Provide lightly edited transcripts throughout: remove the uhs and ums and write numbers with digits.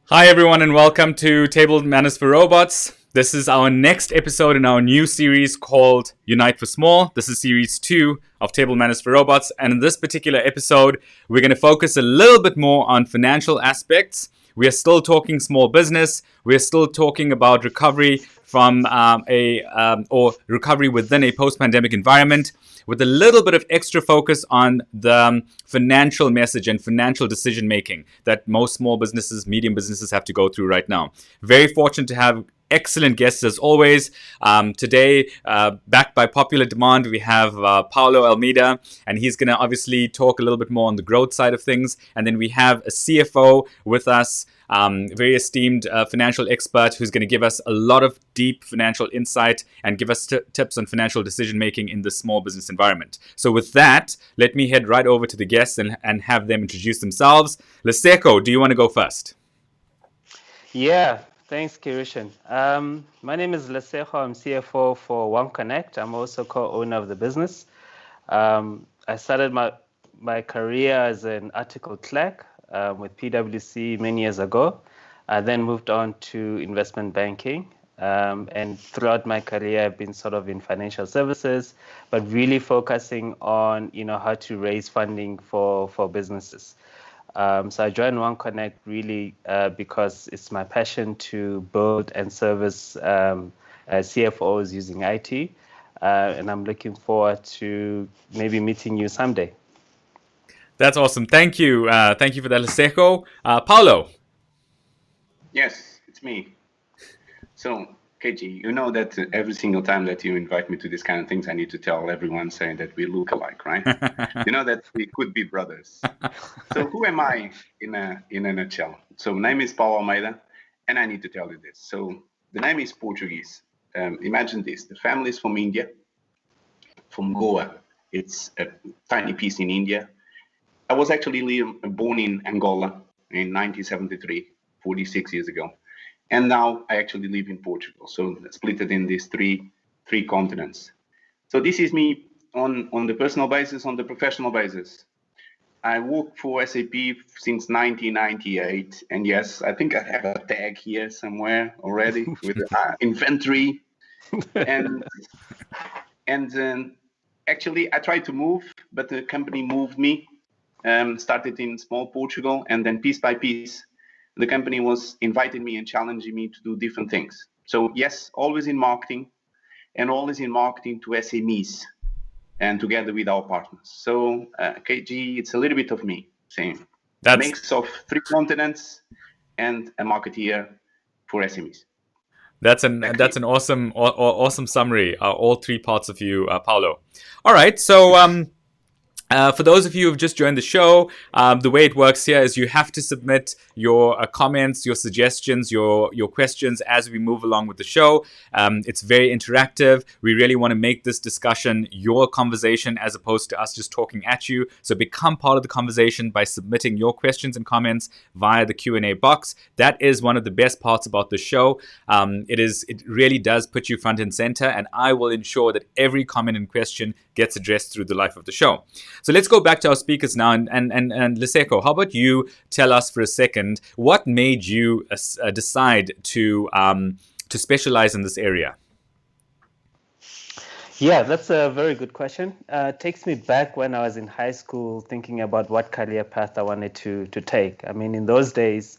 Hi, everyone, and welcome to Table Manners for Robots. This is our next episode in our new series called Unite for Small. This is series 2 of Table Manners for Robots. And in this particular episode, we're going to focus a little bit more on financial aspects. We are still talking small business. We're still talking about recovery from recovery within a post-pandemic environment, with a little bit of extra focus on the financial message and financial decision making that most small businesses, medium businesses have to go through right now. Very fortunate to have excellent guests as always. Today, backed by popular demand, we have Paulo Almeida, and he's going to obviously talk a little bit more on the growth side of things. And then we have a CFO with us, very esteemed financial expert who's going to give us a lot of deep financial insight and give us tips on financial decision making in the small business environment. So with that, let me head right over to the guests and have them introduce themselves. Lesego, do you want to go first? Yeah, thanks, Kirishan. My name is Lesego. I'm CFO for ONECONNECT. I'm also co-owner of the business. I started my career as an article clerk with PwC many years ago. I then moved on to investment banking. And throughout my career, I've been sort of in financial services, but really focusing on, how to raise funding for businesses. So I joined ONECONNECT really because it's my passion to build and service CFOs using IT. And I'm looking forward to maybe meeting you someday. That's awesome. Thank you. Thank you for that, Lesego. Paulo. Yes, it's me. So, KG, you know that every single time that you invite me to these kind of things, I need to tell everyone saying that we look alike, right? You know that we could be brothers. So who am I in a nutshell? So my name is Paulo Almeida, and I need to tell you this. So the name is Portuguese. Imagine this: the family is from India, from Goa. It's a tiny piece in India. I was actually born in Angola in 1973, 46 years ago. And now I actually live in Portugal, so split it in these three continents. So this is me on the personal basis, on the professional basis. I work for SAP since 1998, and yes, I think I have a tag here somewhere already with inventory. And actually, I tried to move, but the company moved me. Started in small Portugal, and then piece by piece, the company was inviting me and challenging me to do different things. So yes, always in marketing, and always in marketing to SMEs and together with our partners. So KG, it's a little bit of me saying a mix of 3 continents and a marketeer for SMEs. That's an awesome summary. All 3 parts of you, Paulo. All right, so for those of you who've just joined the show, the way it works here is you have to submit your comments, your suggestions, your questions as we move along with the show. It's very interactive. We really want to make this discussion your conversation as opposed to us just talking at you. So become part of the conversation by submitting your questions and comments via the Q&A box. That is one of the best parts about the show. It really does put you front and center, and I will ensure that every comment and question gets addressed through the life of the show. So let's go back to our speakers now. And Lesego, how about you tell us for a second what made you decide to specialize in this area? Yeah, that's a very good question. It takes me back when I was in high school thinking about what career path I wanted to take. I mean, in those days,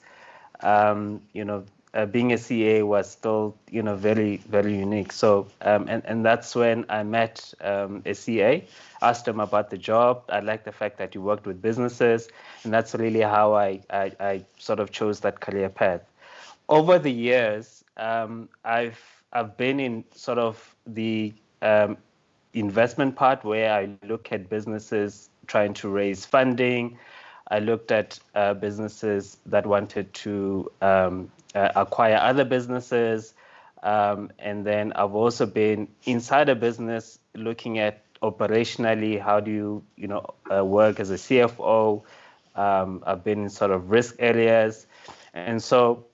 being a CA was still, very, very unique. So, and that's when I met a CA, asked him about the job. I liked the fact that he worked with businesses, and that's really how I sort of chose that career path. Over the years, I've been in sort of the investment part where I look at businesses trying to raise funding. I looked at businesses that wanted to acquire other businesses. And then I've also been inside a business looking at operationally, how do you work as a CFO. I've been in sort of risk areas. And so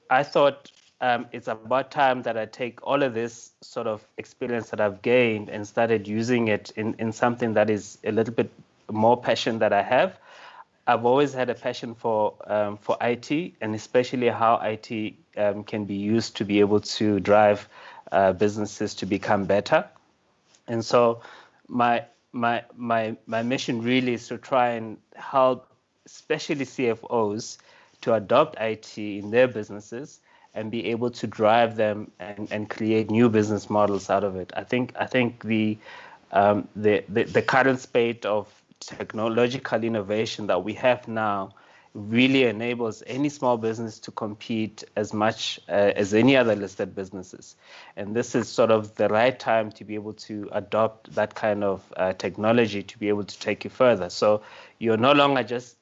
I thought it's about time that I take all of this sort of experience that I've gained and started using it in something that is a little bit more passion that I have. I've always had a passion for IT, and especially how IT can be used to be able to drive businesses to become better. And so my mission really is to try and help, especially CFOs, to adopt IT in their businesses and be able to drive them and create new business models out of it. I think the current spate of technological innovation that we have now really enables any small business to compete as much as any other listed businesses. And this is sort of the right time to be able to adopt that kind of technology to be able to take you further. So you're no longer just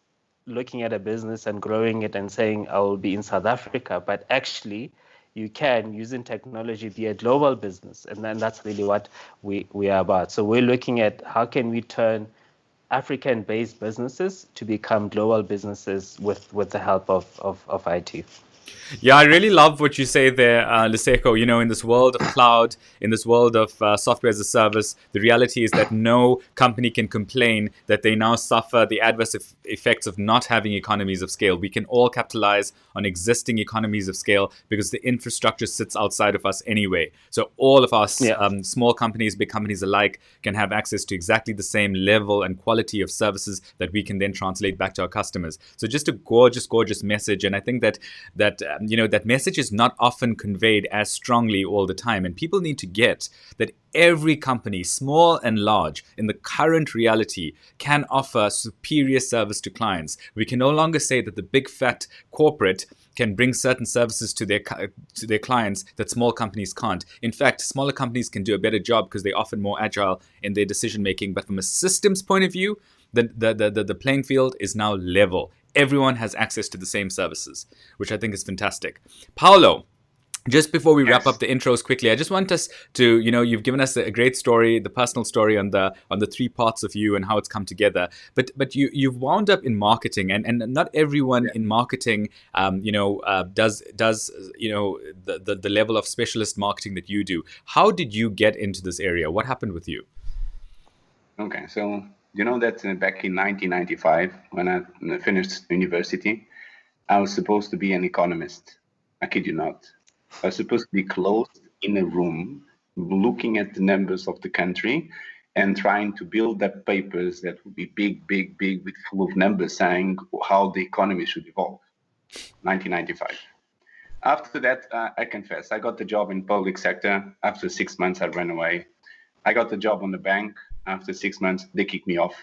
looking at a business and growing it and saying, I will be in South Africa, but actually you can, using technology, be a global business. And then that's really what we are about. So we're looking at how can we turn African-based businesses to become global businesses with the help of IT. Yeah, I really love what you say there, Lesego. You know, in this world of cloud, in this world of software as a service, the reality is that no company can complain that they now suffer the adverse effects of not having economies of scale. We can all capitalize on existing economies of scale because the infrastructure sits outside of us anyway. So all of us, small companies, big companies alike, can have access to exactly the same level and quality of services that we can then translate back to our customers. So just a gorgeous, gorgeous message. And I think that that message is not often conveyed as strongly all the time. And people need to get that every company, small and large, in the current reality can offer superior service to clients. We can no longer say that the big fat corporate can bring certain services to their clients that small companies can't. In fact, smaller companies can do a better job because they're often more agile in their decision making. But from a systems point of view, the playing field is now level. Everyone has access to the same services, which I think is fantastic. Paulo, just before we wrap up the intros quickly, I just want us to, you've given us a great story, the personal story on the three parts of you and how it's come together. But you've wound up in marketing, and not everyone in marketing, does the level of specialist marketing that you do. How did you get into this area? What happened with you? Okay, so you know that back in 1995, when I finished university, I was supposed to be an economist. I kid you not. I was supposed to be closed in a room, looking at the numbers of the country and trying to build up papers that would be big, with full of numbers saying how the economy should evolve. 1995. After that, I confess, I got the job in public sector. After 6 months, I ran away. I got the job on the bank. After 6 months, they kicked me off.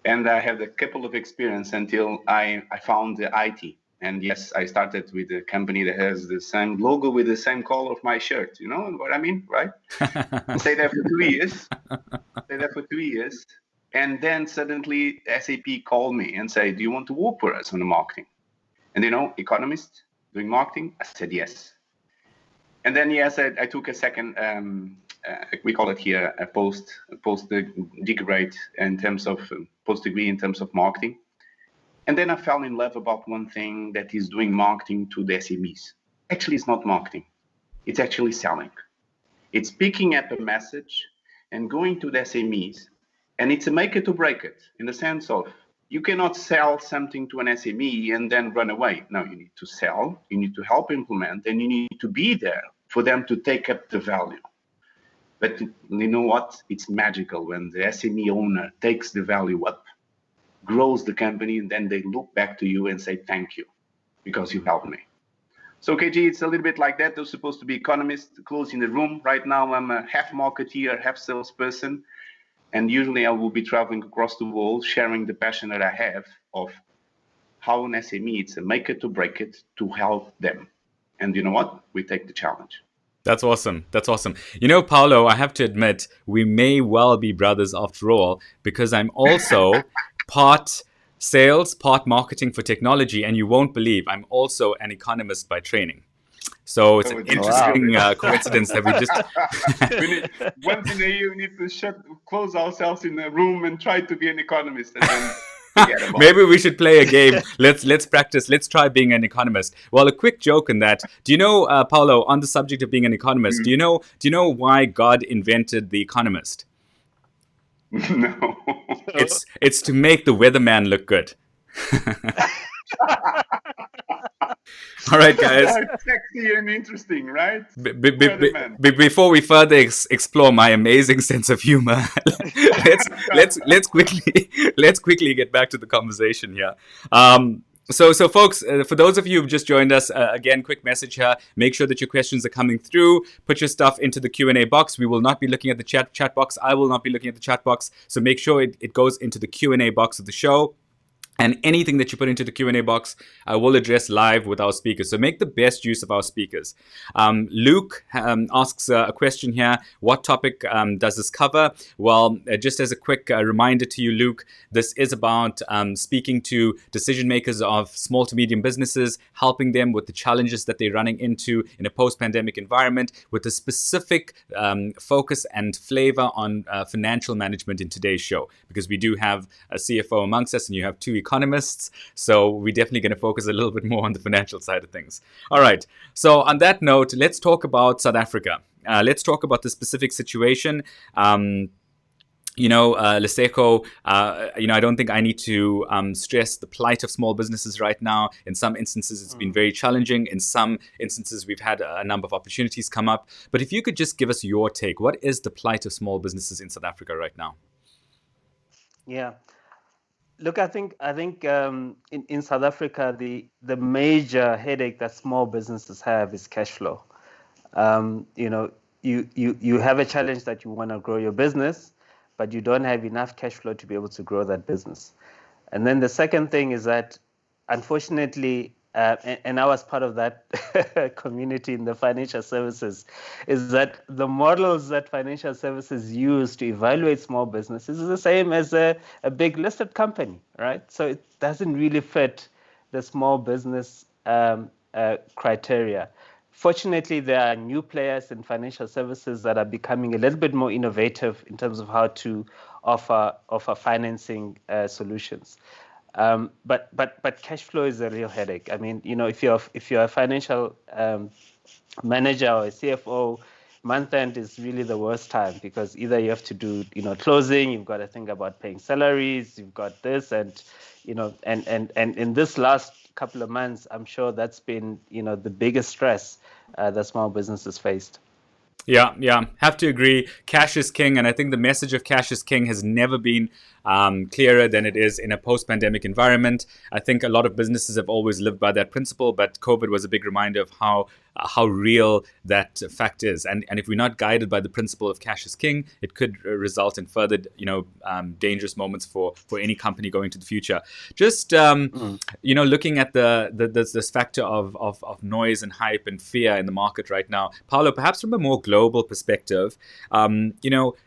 And I had a couple of experience until I found the IT. And yes, I started with a company that has the same logo with the same color of my shirt. You know what I mean, right? Stayed there for 2 years. And then suddenly SAP called me and said, do you want to work for us on the marketing? And economist doing marketing? I said yes. And then yes, I took a second, we call it here a post degree in terms of post-degree in terms of marketing. And then I fell in love about one thing that is doing marketing to the SMEs. Actually, it's not marketing. It's actually selling. It's picking up a message and going to the SMEs. And it's a make it or break it in the sense of you cannot sell something to an SME and then run away. No, you need to sell, you need to help implement, and you need to be there for them to take up the value. But you know what? It's magical when the SME owner takes the value up, grows the company, and then they look back to you and say, thank you, because you helped me. So KG, it's a little bit like that. They're supposed to be economists, close in the room. Right now, I'm a half marketeer, half salesperson. And usually I will be traveling across the world, sharing the passion that I have of how an SME, it's a make it to break it to help them. And you know what? We take the challenge. That's awesome. That's awesome. You know, Paulo, I have to admit, we may well be brothers after all, because I'm also part sales, part marketing for technology. And you won't believe I'm also an economist by training. So it's an interesting coincidence that we just... Once in a year, we need to close ourselves in a room and try to be an economist. And then maybe we should play a game. Let's practice. Let's try being an economist. Well, a quick joke in that. Do you know, Paulo, on the subject of being an economist, do you know why God invented the economist? No. It's to make the weatherman look good. All right, guys. Sexy and interesting, right? Before we further explore my amazing sense of humor, let's quickly get back to the conversation here. So folks, for those of you who've just joined us, again, quick message here. Make sure that your questions are coming through. Put your stuff into the Q&A box. We will not be looking at the chat box. I will not be looking at the chat box. So make sure it goes into the Q&A box of the show. And anything that you put into the Q&A box, I will address live with our speakers. So make the best use of our speakers. Luke asks a question here. What topic does this cover? Well, just as a quick reminder to you, Luke, this is about speaking to decision makers of small to medium businesses, helping them with the challenges that they're running into in a post-pandemic environment, with a specific focus and flavor on financial management in today's show. Because we do have a CFO amongst us, and you have two economists, so we're definitely going to focus a little bit more on the financial side of things. All right, so on that note, let's talk about South Africa. Let's talk about the specific situation. Lesego, I don't think I need to stress the plight of small businesses right now. In some instances, it's been very challenging. In some instances, we've had a number of opportunities come up. But if you could just give us your take, what is the plight of small businesses in South Africa right now? Yeah. Look, I think in South Africa, the major headache that small businesses have is cash flow. You have a challenge that you want to grow your business, but you don't have enough cash flow to be able to grow that business. And then the second thing is that, unfortunately, and I was part of that community in the financial services, is that the models that financial services use to evaluate small businesses is the same as a big listed company, right? So it doesn't really fit the small business criteria. Fortunately, there are new players in financial services that are becoming a little bit more innovative in terms of how to offer financing solutions. But cash flow is a real headache. I mean, if you're a financial manager or a CFO, month end is really the worst time, because either you have to do closing, you've got to think about paying salaries, you've got this, and in this last couple of months, I'm sure that's been the biggest stress that small businesses faced. Yeah, have to agree. Cash is king, and I think the message of cash is king has never been clearer than it is in a post-pandemic environment. I think a lot of businesses have always lived by that principle, but COVID was a big reminder of how real that fact is. And if we're not guided by the principle of cash is king, it could result in further, dangerous moments for any company going to the future. Just, looking at this factor of noise and hype and fear in the market right now, Paulo, perhaps from a more global perspective,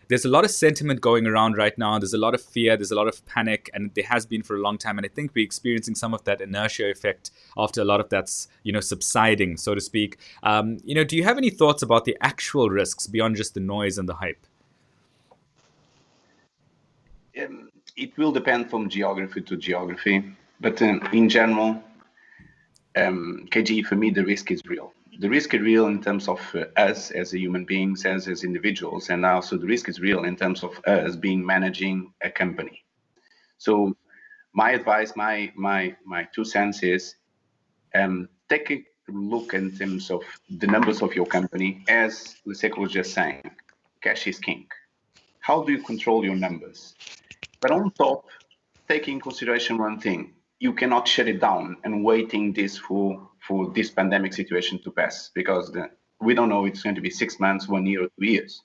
there's a lot of sentiment going around right now. There's a lot of fear. There's a lot of panic, and there has been for a long time. And I think we're experiencing some of that inertia effect after a lot of that's, subsiding, so to speak. Do you have any thoughts about the actual risks beyond just the noise and the hype? It will depend from geography to geography, but in general, KG, for me, the risk is real. The risk is real in terms of us as human beings, as individuals, and also the risk is real in terms of us being managing a company. So my advice, my 2 cents is take a look in terms of the numbers of your company. As Lesego was just saying, cash is king. How do you control your numbers? But on top, take in consideration one thing. You cannot shut it down and waiting this for this pandemic situation to pass, because we don't know it's going to be 6 months, 1 year, or 2 years.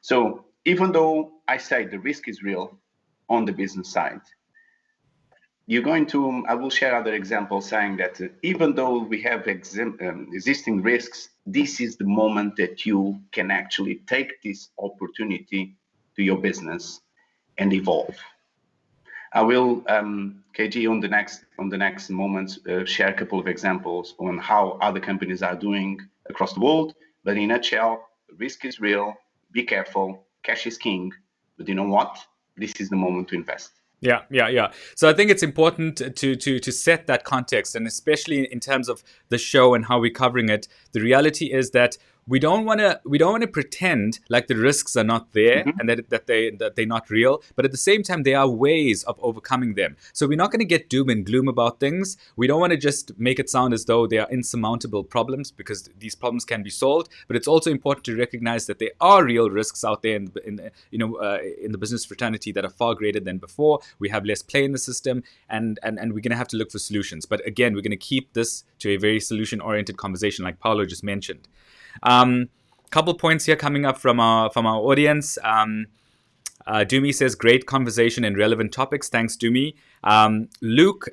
So even though I say the risk is real on the business side, I will share other examples saying that even though we have existing risks, this is the moment that you can actually take this opportunity to your business and evolve. I will, KG, on the next moments, share a couple of examples on how other companies are doing across the world. But in a nutshell, risk is real. Be careful. Cash is king. But you know what? This is the moment to invest. Yeah. So I think it's important to set that context, and especially in terms of the show and how we're covering it. The reality is that we don't want to pretend like the risks are not there Mm-hmm. and that they're not real, but at the same time there are ways of overcoming them. So we're not going to get doom and gloom about things. We don't want to just make it sound as though they are insurmountable problems, because these problems can be solved, but it's also important to recognize that there are real risks out there in the business fraternity that are far greater than before. We have less play in the system, and we're going to have to look for solutions. But again, we're going to keep this to a very solution oriented conversation, like Paulo just mentioned. Couple points here coming up from our audience. Dumi says, great conversation and relevant topics. Thanks, Dumi. Luke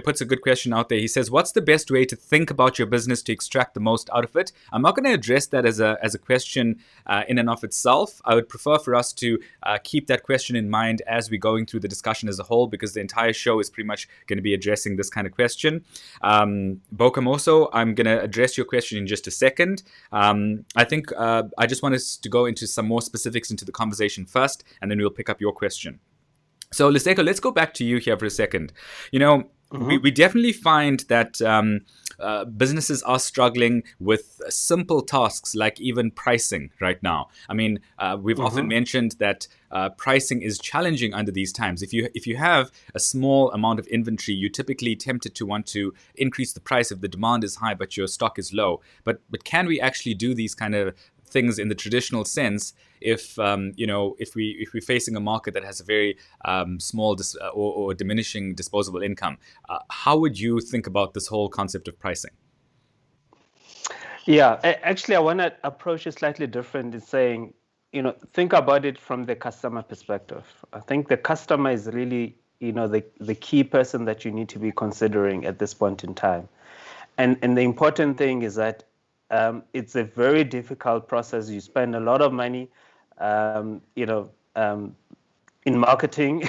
puts a good question out there. He says, what's the best way to think about your business to extract the most out of it? I'm not going to address that as a question in and of itself. I would prefer for us to keep that question in mind as we're going through the discussion as a whole, because the entire show is pretty much going to be addressing this kind of question. Bokamoso, I'm going to address your question in just a second. I think I just want us to go into some more specifics into the conversation first, and then we'll pick up your question. So, Lesego, let's go back to you here for a second. We definitely find that businesses are struggling with simple tasks like even pricing right now. I mean, we've often mentioned that pricing is challenging under these times. If you have a small amount of inventory, you're typically tempted to want to increase the price if the demand is high but your stock is low. But can we actually do these kind of things in the traditional sense if we're facing a market that has a very small or diminishing disposable income? How would you think about this whole concept of pricing? Yeah, actually, I want to approach it slightly different in saying, think about it from the customer perspective. I think the customer is really, the key person that you need to be considering at this point in time. And the important thing is that it's a very difficult process. You spend a lot of money, in marketing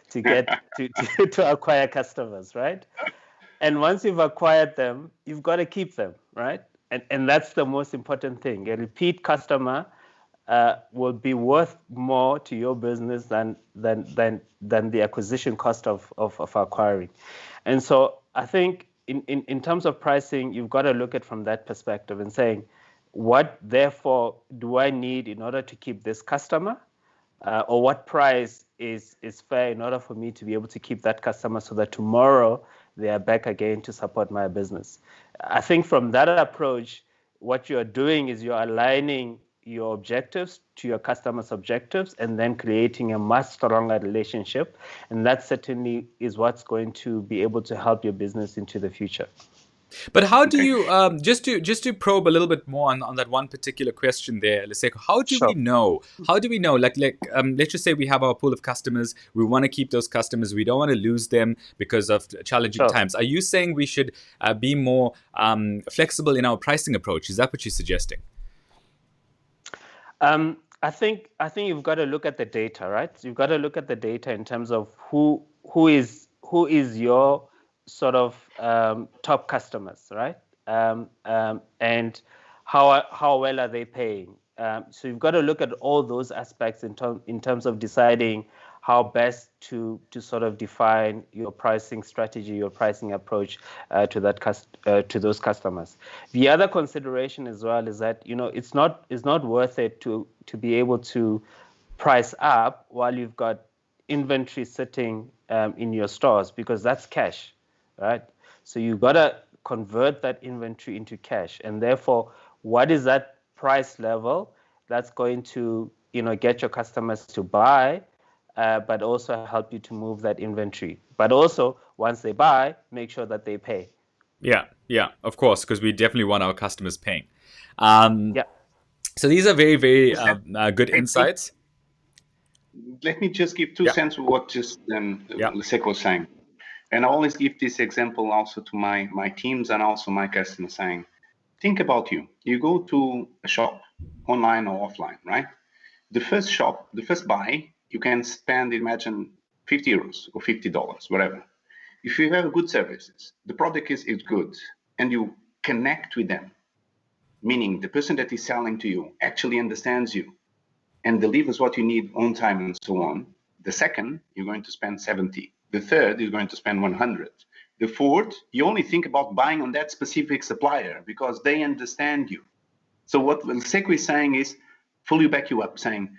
to get to acquire customers, right? And once you've acquired them, you've got to keep them, right? And that's the most important thing. A repeat customer will be worth more to your business than the acquisition cost of acquiring. And so I think in terms of pricing, you've got to look at from that perspective and saying, what therefore do I need in order to keep this customer, or what price is fair in order for me to be able to keep that customer so that tomorrow they are back again to support my business. I think from that approach, what you're doing is you're aligning your objectives to your customers' objectives and then creating a much stronger relationship. And that certainly is what's going to be able to help your business into the future. But how do you just to probe a little bit more on that one particular question there, Lesego? How do we know? How do we know? Like let's just say we have our pool of customers. We want to keep those customers. We don't want to lose them because of challenging times. Are you saying we should be more flexible in our pricing approach? Is that what you're suggesting? I think you've got to look at the data, right? You've got to look at the data in terms of who is your sort of top customers, right? And how well are they paying? So you've got to look at all those aspects in terms of deciding how best to sort of define your pricing strategy, your pricing approach to those customers. The other consideration as well is that it's not worth it to be able to price up while you've got inventory sitting in your stores, because that's cash, right? So you've got to convert that inventory into cash, and therefore, what is that price level that's going to get your customers to buy, but also help you to move that inventory. But also, once they buy, make sure that they pay. Yeah, of course, because we definitely want our customers paying. So these are very, very good insights. Let me just give 2 cents of what just Lesego was saying. And I always give this example also to my teams and also my customers, saying, think about you. You go to a shop, online or offline, right? The first buy, you can spend, imagine, 50 euros or $50, whatever. If you have good services, the product is good, and you connect with them, meaning the person that is selling to you actually understands you and delivers what you need on time and so on. The second, you're going to spend 70. The third, you're going to spend 100. The fourth, you only think about buying on that specific supplier because they understand you. So what Lesego is saying is fully back you up, saying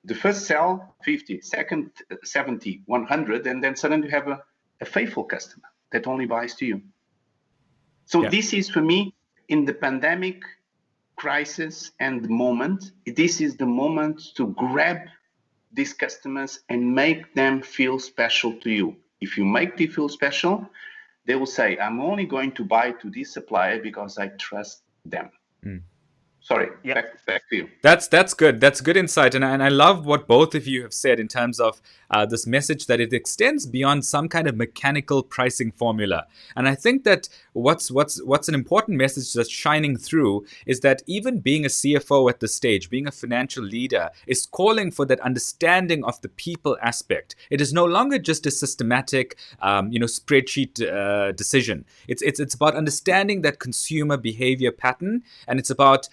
the first sell 50, second 70, 100, and then suddenly you have a faithful customer that only buys to you. So this is, for me, in the pandemic crisis and the moment, this is the moment to grab these customers and make them feel special to you. If you make them feel special, they will say, I'm only going to buy to this supplier because I trust them. Sorry, back to you. That's good. That's good insight, and I love what both of you have said in terms of this message that it extends beyond some kind of mechanical pricing formula. And I think that what's an important message that's shining through is that even being a CFO at this stage, being a financial leader, is calling for that understanding of the people aspect. It is no longer just a systematic, spreadsheet decision. It's about understanding that consumer behavior pattern, and it's about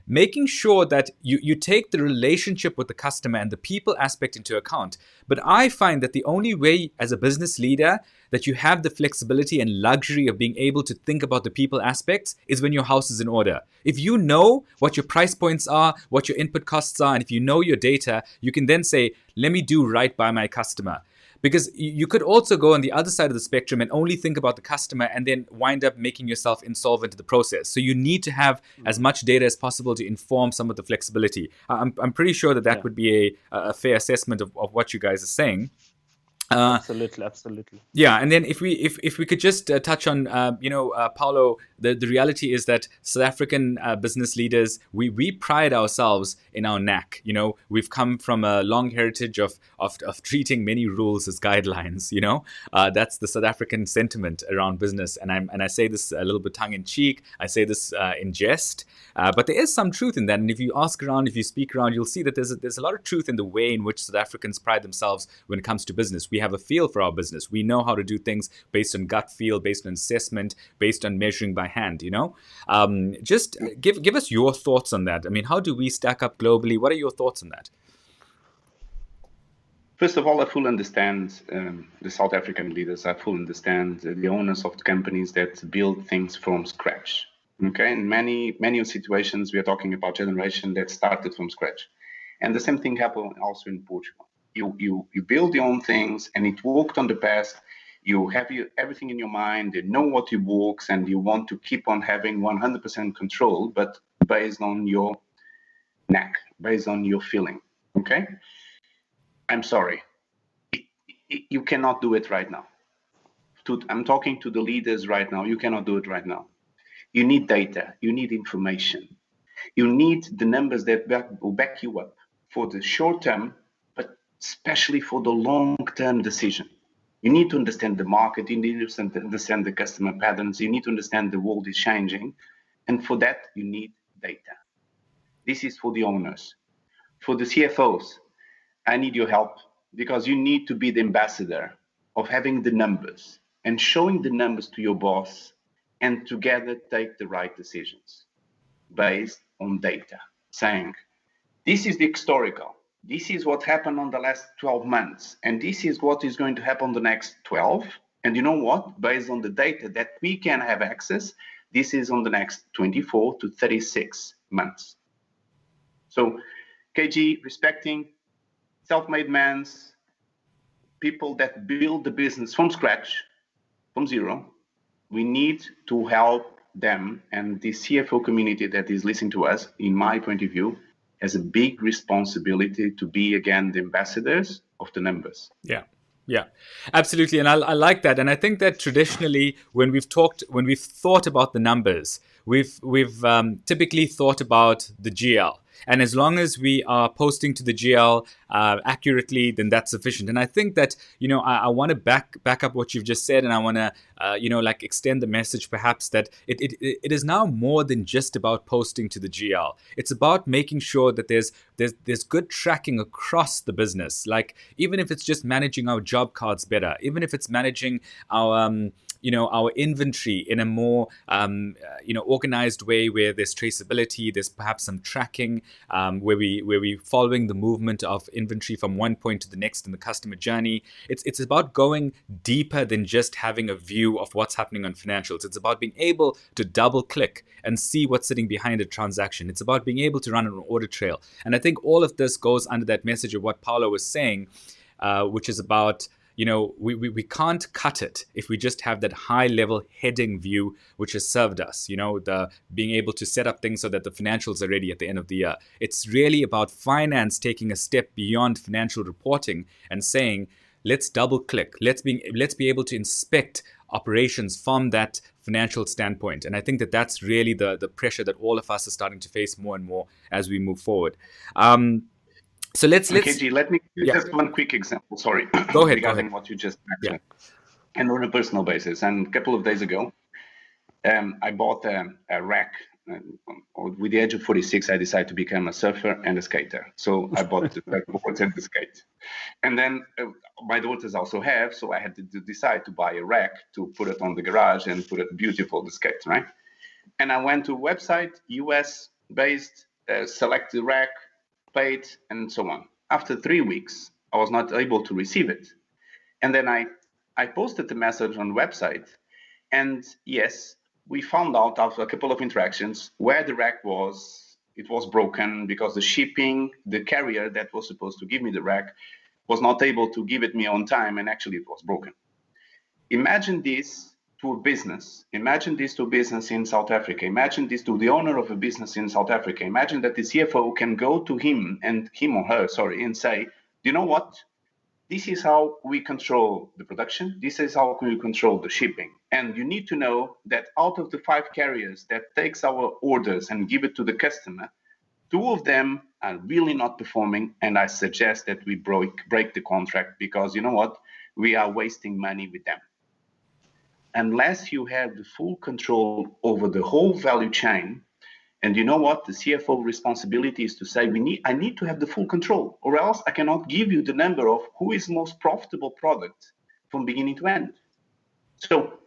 making sure that you take the relationship with the customer and the people aspect into account. But I find that the only way as a business leader that you have the flexibility and luxury of being able to think about the people aspects is when your house is in order. If you know what your price points are, what your input costs are, and if you know your data, you can then say, let me do right by my customer. Because you could also go on the other side of the spectrum and only think about the customer and then wind up making yourself insolvent in the process. So you need to have as much data as possible to inform some of the flexibility. I'm pretty sure that would be a fair assessment of what you guys are saying. Absolutely. Yeah, and then if we could just touch on, Paulo, the reality is that South African business leaders, we pride ourselves in our knack. We've come from a long heritage of treating many rules as guidelines. That's the South African sentiment around business, and I say this a little bit tongue in cheek. I say this in jest, but there is some truth in that. And if you ask around, if you speak around, you'll see that there's a lot of truth in the way in which South Africans pride themselves when it comes to business. We have a feel for our business. We know how to do things based on gut feel, based on assessment, based on measuring by hand. Just give us your thoughts on that. I mean, how do we stack up globally? What are your thoughts on that? First of all, I fully understand the South African leaders. I fully understand the owners of the companies that build things from scratch. Okay, in many situations, we are talking about generation that started from scratch, and the same thing happened also in Portugal. You build your own things, and it worked on the past. You have everything in your mind. You know what works, and you want to keep on having 100% control, but based on your knack, based on your feeling. Okay, I'm sorry, you cannot do it right now. I'm talking to the leaders right now. You cannot do it right now. You need data. You need information. You need the numbers that will back you up for the short term, but especially for the long-term decision. You need to understand the market. You need to understand the customer patterns. You need to understand the world is changing. And for that, you need data. This is for the owners. For the CFOs, I need your help, because you need to be the ambassador of having the numbers and showing the numbers to your boss, and together take the right decisions based on data, saying, this is the historical. This is what happened on the last 12 months, and this is what is going to happen the next 12. And you know what? Based on the data that we can have access, this is on the next 24 to 36 months. So, KG, respecting self-made men, people that build the business from scratch, from zero, we need to help them. And the CFO community that is listening to us, in my point of view, has a big responsibility to be, again, the ambassadors of the numbers. Yeah, absolutely. And I like that. And I think that traditionally, when we've thought about the numbers, we've typically thought about the GL. And as long as we are posting to the GL accurately, then that's sufficient. And I think that, I want to back up what you've just said, and I want to, extend the message perhaps that it is now more than just about posting to the GL. It's about making sure that there's good tracking across the business. Like, even if it's just managing our job cards better, even if it's managing our our inventory in a more organized way, where there's traceability, there's perhaps some tracking, where we're following the movement of inventory from one point to the next in the customer journey. It's about going deeper than just having a view of what's happening on financials. It's about being able to double click and see what's sitting behind a transaction. It's about being able to run an audit trail. And I think all of this goes under that message of what Paulo was saying, which is about, we can't cut it if we just have that high level heading view, which has served us, the being able to set up things so that the financials are ready at the end of the year. It's really about finance taking a step beyond financial reporting and saying, let's double click. Let's be able to inspect operations from that financial standpoint. And I think that that's really the pressure that all of us are starting to face more and more as we move forward. So let's KG, let me give just one quick example. Sorry, go ahead. Regarding what you just mentioned, and on a personal basis. And a couple of days ago, I bought a rack. With the age of 46, I decided to become a surfer and a skater. So I bought the boards and the skate. And then my daughters also have, so I had to decide to buy a rack to put it on the garage and put it beautiful, the skate, right? And I went to a website, US-based, select the rack, Plight, and so on. After 3 weeks, I was not able to receive it. And then I posted the message on the website, and yes, we found out after a couple of interactions where the rack was. It was broken because the carrier that was supposed to give me the rack was not able to give it me on time, and actually it was broken. Imagine this to a business. Imagine this to a business in South Africa. Imagine this to the owner of a business in South Africa. Imagine that the CFO can go to him or her, and say, you know what? This is how we control the production. This is how we control the shipping. And you need to know that out of the 5 carriers that takes our orders and give it to the customer, 2 of them are really not performing. And I suggest that we break the contract, because you know what? We are wasting money with them. Unless you have the full control over the whole value chain, and you know what? The CFO responsibility is to say, I need to have the full control, or else I cannot give you the number of who is most profitable product from beginning to end. So,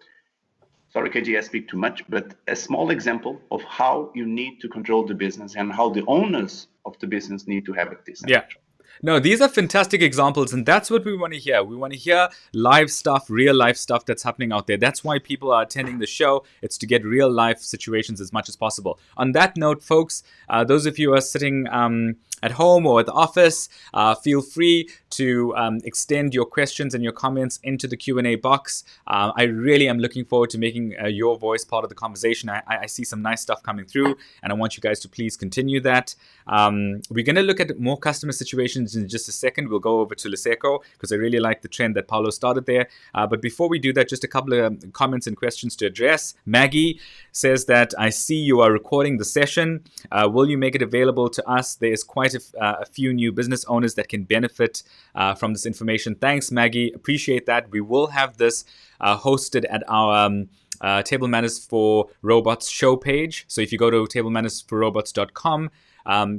sorry, KG, I speak too much, but a small example of how you need to control the business and how the owners of the business need to have it this. Yeah. No, these are fantastic examples, and that's what we want to hear. We want to hear live stuff, real life stuff that's happening out there. That's why people are attending the show. It's to get real life situations as much as possible. On that note, folks, those of you who are sitting at home or at the office, feel free to extend your questions and your comments into the Q&A box. I really am looking forward to making your voice part of the conversation. I see some nice stuff coming through, and I want you guys to please continue that. We're going to look at more customer situations in just a second. We'll go over to Lesego, because I really like the trend that Paulo started there. But before we do that, just a couple of comments and questions to address. Maggie says that, I see you are recording the session. Will you make it available to us? There is quite a few new business owners that can benefit from this information. Thanks, Maggie. Appreciate that. We will have this hosted at our Table Manners for Robots show page. So if you go to tablemannersforrobots.com,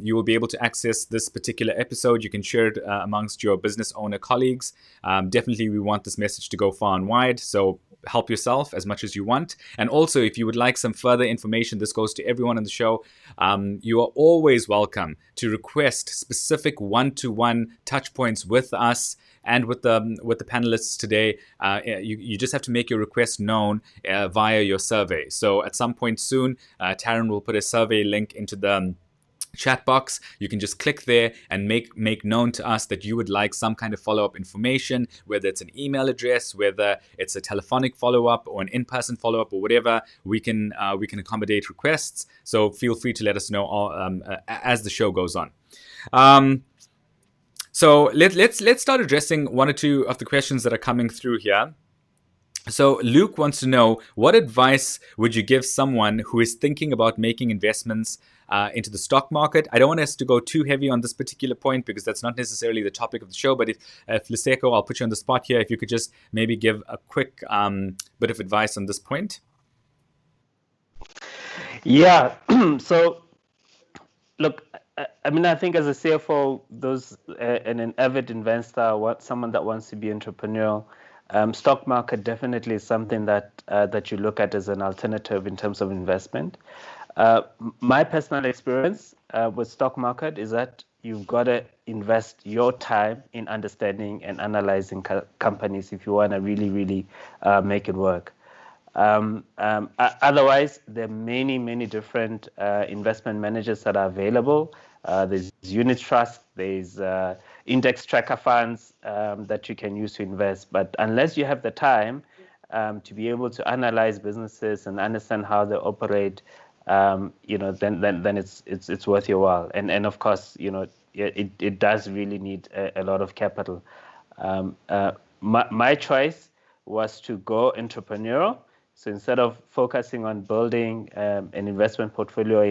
you will be able to access this particular episode. You can share it amongst your business owner colleagues. Definitely, we want this message to go far and wide. So help yourself as much as you want. And also, if you would like some further information, this goes to everyone on the show. You are always welcome to request specific one-to-one touch points with us and with the panelists today. You just have to make your request known via your survey. So at some point soon, Taryn will put a survey link into the chat box. You can just click there and make known to us that you would like some kind of follow-up information, whether it's an email address, whether it's a telephonic follow-up or an in-person follow-up or whatever. We can accommodate requests. So feel free to let us know as the show goes on. So let's start addressing one or two of the questions that are coming through here. So Luke wants to know, what advice would you give someone who is thinking about making investments into the stock market? I don't want us to go too heavy on this particular point, because that's not necessarily the topic of the show. But if Lesego, I'll put you on the spot here. If you could just maybe give a quick bit of advice on this point. Yeah. So, look, I mean, I think as a CFO, and an avid investor, someone that wants to be entrepreneurial, Stock market definitely is something that you look at as an alternative in terms of investment. My personal experience with stock market is that you've got to invest your time in understanding and analyzing companies if you want to really make it work. Otherwise, there are many different investment managers that are available. There's unit trust, there's index tracker funds that you can use to invest. But unless you have the time to be able to analyze businesses and understand how they operate, then it's worth your while. And of course, it does really need a lot of capital. My choice was to go entrepreneurial. So instead of focusing on building an investment portfolio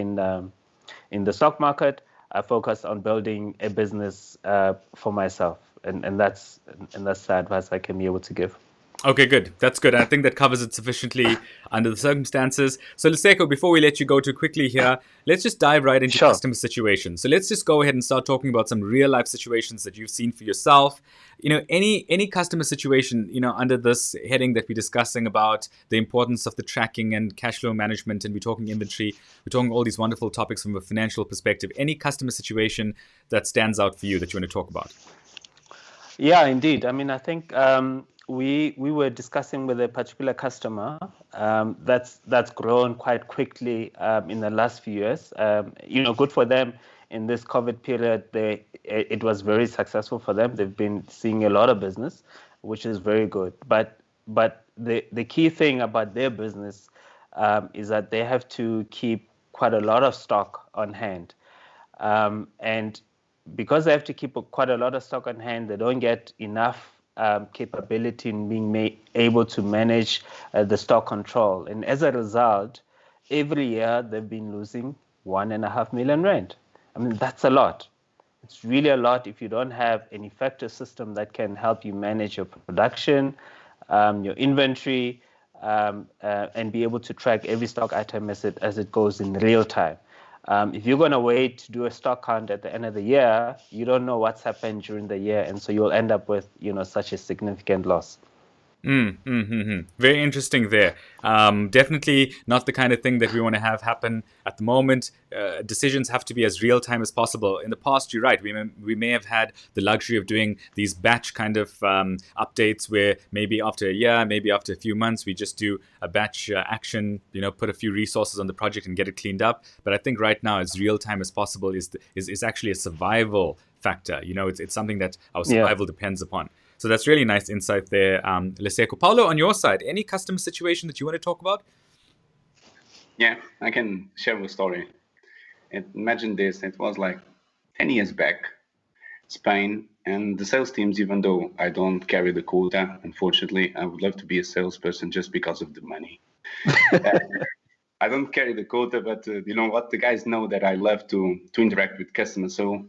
in the stock market, I focused on building a business for myself, and that's the advice I can be able to give. Okay, good. That's good. And I think that covers it sufficiently under the circumstances. So, Lesego, before we let you go too quickly here, let's just dive right into customer situations. So let's just go ahead and start talking about some real life situations that you've seen for yourself. Any customer situation, under this heading that we're discussing about the importance of the tracking and cash flow management, and we're talking inventory, we're talking all these wonderful topics from a financial perspective. Any customer situation that stands out for you that you want to talk about? Yeah, indeed. I mean, I think we were discussing with a particular customer that's grown quite quickly in the last few years. Good for them in this COVID period. It was very successful for them. They've been seeing a lot of business, which is very good. But the key thing about their business is that they have to keep quite a lot of stock on hand, and because they have to keep quite a lot of stock on hand, they don't get enough capability in being able to manage the stock control. And as a result, every year they've been losing 1.5 million rand. I mean, that's a lot. It's really a lot if you don't have an effective system that can help you manage your production, your inventory, and be able to track every stock item as it goes in real time. If you're going to wait to do a stock count at the end of the year, you don't know what's happened during the year, and so you'll end up with such a significant loss. Very interesting there. Definitely not the kind of thing that we want to have happen at the moment. Decisions have to be as real time as possible. In the past, you're right, we may have had the luxury of doing these batch kind of updates where maybe after a year, maybe after a few months, we just do a batch action, put a few resources on the project and get it cleaned up. But I think right now, as real time as possible is actually a survival factor. It's something that our survival depends upon. So that's really nice insight there, Lesego. Paulo, on your side, any customer situation that you want to talk about? Yeah, I can share a story. Imagine this, it was like 10 years back, Spain, and the sales teams, even though I don't carry the quota, unfortunately, I would love to be a salesperson just because of the money. I don't carry the quota, but you know what? The guys know that I love to interact with customers. So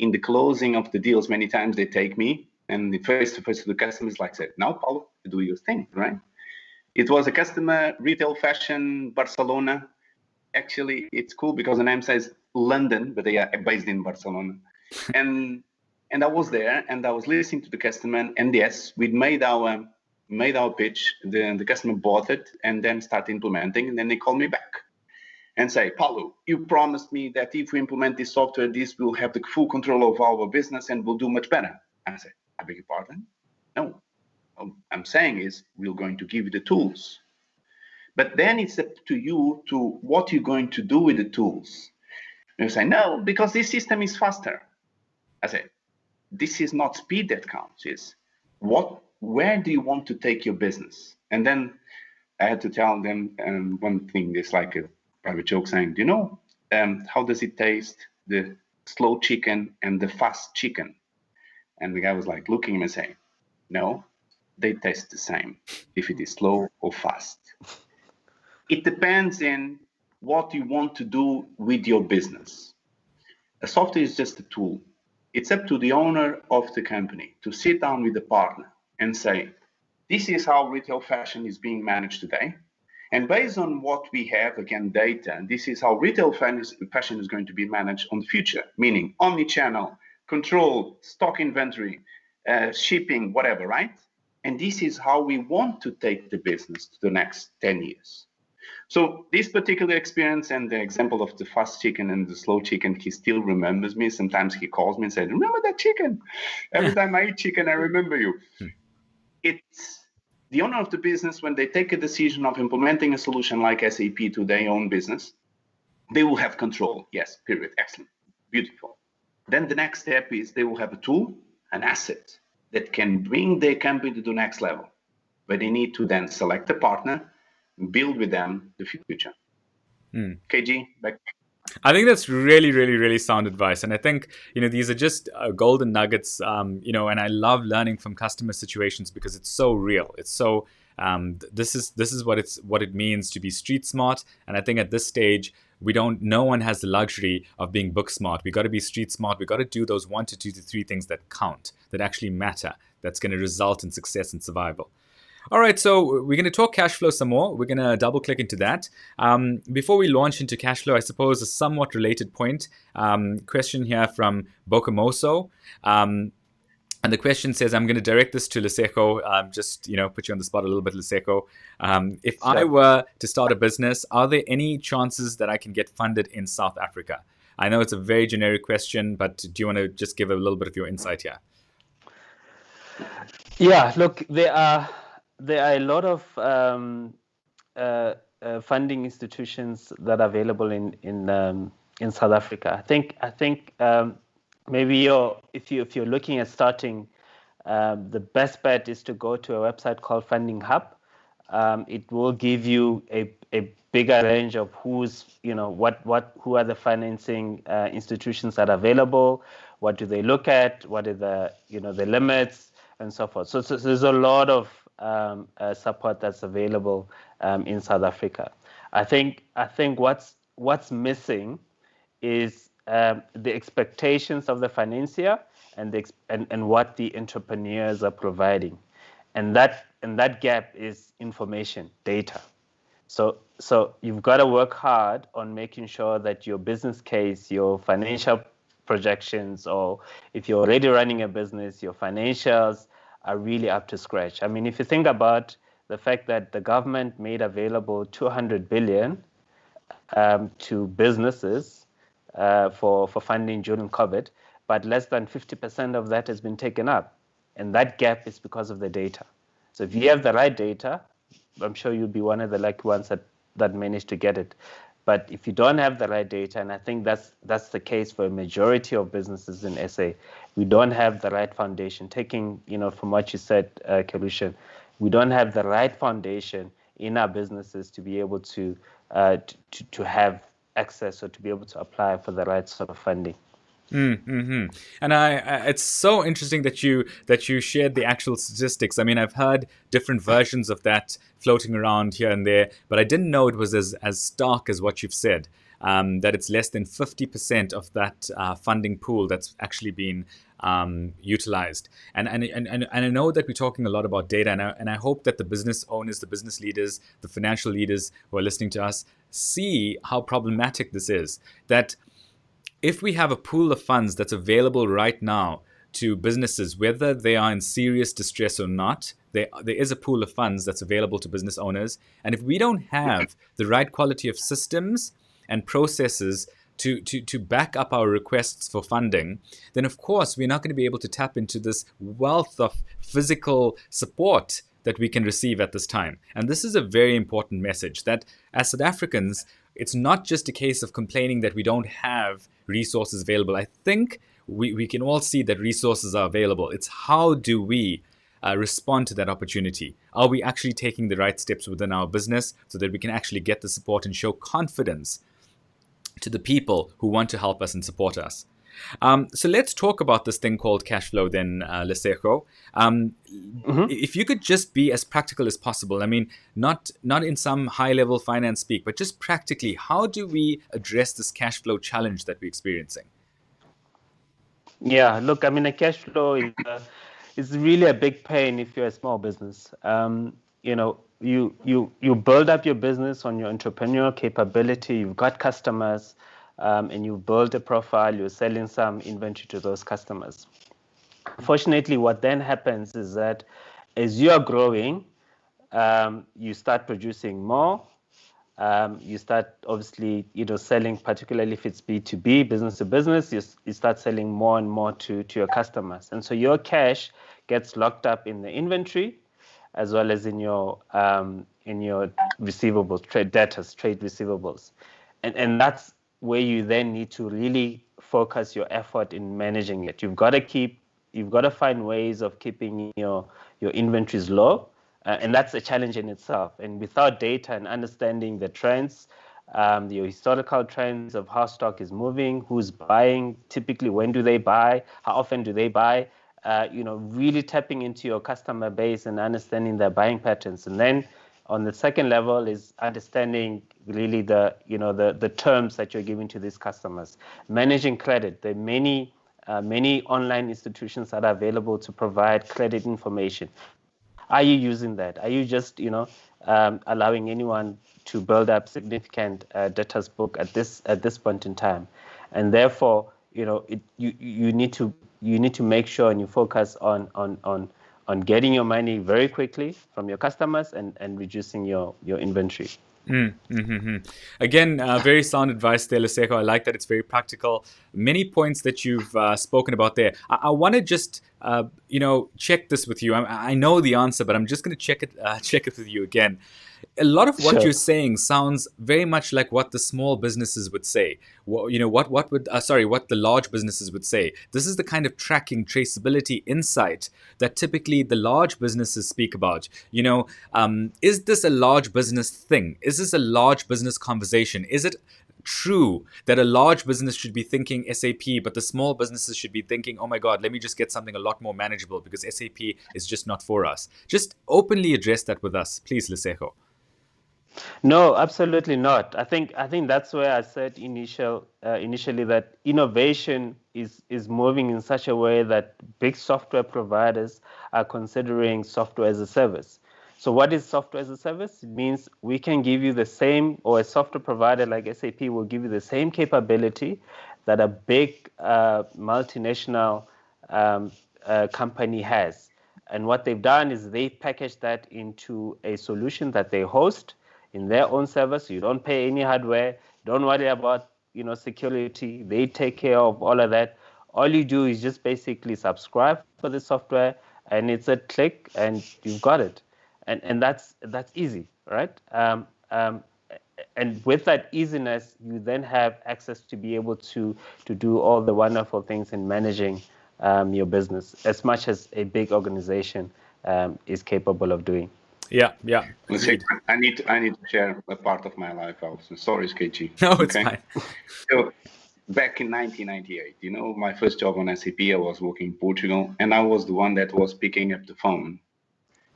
in the closing of the deals, many times they take me, and the face-to-face to the customers like said, now, Paulo, do your thing, right? It was a customer, retail fashion, Barcelona. Actually, it's cool because the name says London, but they are based in Barcelona. And I was there, and I was listening to the customer, and yes, we made our pitch. The customer bought it, and then started implementing, and then they called me back and say, Paulo, you promised me that if we implement this software, this will have the full control of our business and will do much better. And I said, I beg your pardon? No. What I'm saying is we're going to give you the tools. But then it's up to you to what you're going to do with the tools. And you say, no, because this system is faster. I said, this is not speed that counts. It's where do you want to take your business? And then I had to tell them one thing, it's like a private joke saying, do you know how does it taste, the slow chicken and the fast chicken? And the guy was like looking at me and saying, no, they taste the same if it is slow or fast. It depends on what you want to do with your business. A software is just a tool. It's up to the owner of the company to sit down with the partner and say, this is how retail fashion is being managed today. And based on what we have, again, data, this is how retail fashion is going to be managed on the future, meaning omni-channel, control, stock inventory, shipping, whatever, right? And this is how we want to take the business to the next 10 years. So this particular experience and the example of the fast chicken and the slow chicken, he still remembers me. Sometimes he calls me and says, remember that chicken? Every time I eat chicken, I remember you. It's the owner of the business, when they take a decision of implementing a solution like SAP to their own business, they will have control. Yes, period. Excellent. Beautiful. Then the next step is they will have a tool, an asset that can bring their company to the next level. But they need to then select a partner, build with them the future. KG, back. I think that's really, really, really sound advice. And I think, these are just golden nuggets, and I love learning from customer situations because it's so real. It's so, this is what it means to be street smart. And I think at this stage, no one has the luxury of being book smart. We got to be street smart. We got to do those 1 to 2 to 3 things that count, that actually matter, that's going to result in success and survival. All right, so we're going to talk cash flow some more. We're going to double click into that. Before we launch into cash flow, I suppose a somewhat related point. Question here from Bokamoso. And the question says, I'm going to direct this to Lesego, just, put you on the spot a little bit, Lesego. If I were to start a business, are there any chances that I can get funded in South Africa? I know it's a very generic question, but do you want to just give a little bit of your insight here? Yeah, look, there are a lot of funding institutions that are available in South Africa. I think maybe if you're looking at starting, the best bet is to go to a website called Funding Hub. It will give you a bigger range of who are the financing institutions that are available, what do they look at, what are the limits, and so forth. So there's a lot of support that's available in South Africa. I think what's missing is the expectations of the financier and what the entrepreneurs are providing, and that gap is information, data. So you've got to work hard on making sure that your business case, your financial projections, or if you're already running a business, your financials are really up to scratch. I mean, if you think about the fact that the government made available 200 billion to businesses for funding during COVID, but less than 50% of that has been taken up. And that gap is because of the data. So if you have the right data, I'm sure you'll be one of the lucky ones that managed to get it. But if you don't have the right data, and I think that's the case for a majority of businesses in SA, we don't have the right foundation. Taking, from what you said, Kerushan, we don't have the right foundation in our businesses to be able to have access or to be able to apply for the right sort of funding. And it's so interesting that you shared the actual statistics. I mean, I've heard different versions of that floating around here and there, but I didn't know it was as stark as what you've said. That it's less than 50% of that funding pool that's actually been utilized. And I know that we're talking a lot about data, and I hope that the business owners, the business leaders, the financial leaders who are listening to us see how problematic this is. That if we have a pool of funds that's available right now to businesses, whether they are in serious distress or not, there is a pool of funds that's available to business owners. And if we don't have the right quality of systems and processes to back up our requests for funding, then of course we're not going to be able to tap into this wealth of physical support that we can receive at this time. And this is a very important message, that as South Africans, it's not just a case of complaining that we don't have resources available. I think we can all see that resources are available. It's how do we respond to that opportunity? Are we actually taking the right steps within our business so that we can actually get the support and show confidence to the people who want to help us and support us? So let's talk about this thing called cash flow then, Lesego. If you could just be as practical as possible, I mean, not in some high-level finance speak, but just practically, how do we address this cash flow challenge that we're experiencing? Yeah, look, I mean, a cash flow is really a big pain if you're a small business. You build up your business on your entrepreneurial capability. You've got customers. And you build a profile, you're selling some inventory to those customers. Unfortunately, what then happens is that as you are growing, you start producing more. You start obviously, selling, particularly if it's B2B, business to business, you start selling more and more to your customers. And so your cash gets locked up in the inventory as well as in your receivables, trade receivables. And that's where you then need to really focus your effort in managing it. You've got to find ways of keeping your inventories low. And that's a challenge in itself. And without data and understanding the trends, the historical trends of how stock is moving, who's buying, typically when do they buy, how often do they buy, really tapping into your customer base and understanding their buying patterns. And then on the second level is understanding really the terms that you're giving to these customers. Managing credit. There are many online institutions that are available to provide credit information. Are you using that? Are you just, allowing anyone to build up significant debtors book at this point in time? And therefore, you need to make sure and you focus on getting your money very quickly from your customers and reducing your inventory. Again, very sound advice there, Lesego. I like that. It's very practical. Many points that you've spoken about there. I want to just, check this with you. I know the answer, but I'm just going to check it with you again. A lot of what you're saying sounds very much like what the small businesses would say. What the large businesses would say. This is the kind of tracking, traceability, insight that typically the large businesses speak about. Is this a large business thing? Is this a large business conversation? Is it true that a large business should be thinking SAP, but the small businesses should be thinking, oh my God, let me just get something a lot more manageable because SAP is just not for us? Just openly address that with us, please, Lesego. No, absolutely not. I think that's where I said initially that innovation is moving in such a way that big software providers are considering software as a service. So what is software as a service? It means we can give you the same, or a software provider like SAP will give you the same capability that a big multinational company has. And what they've done is they packaged that into a solution that they host in their own service. You don't pay any hardware. Don't worry about security. They take care of all of that. All you do is just basically subscribe for the software, and it's a click, and you've got it. And that's easy, right? And with that easiness, you then have access to be able to do all the wonderful things in managing your business, as much as a big organization is capable of doing. Yeah. I need to share a part of my life also. Sorry, KG. No, it's fine. So back in 1998, my first job on SAP, I was working in Portugal, and I was the one that was picking up the phone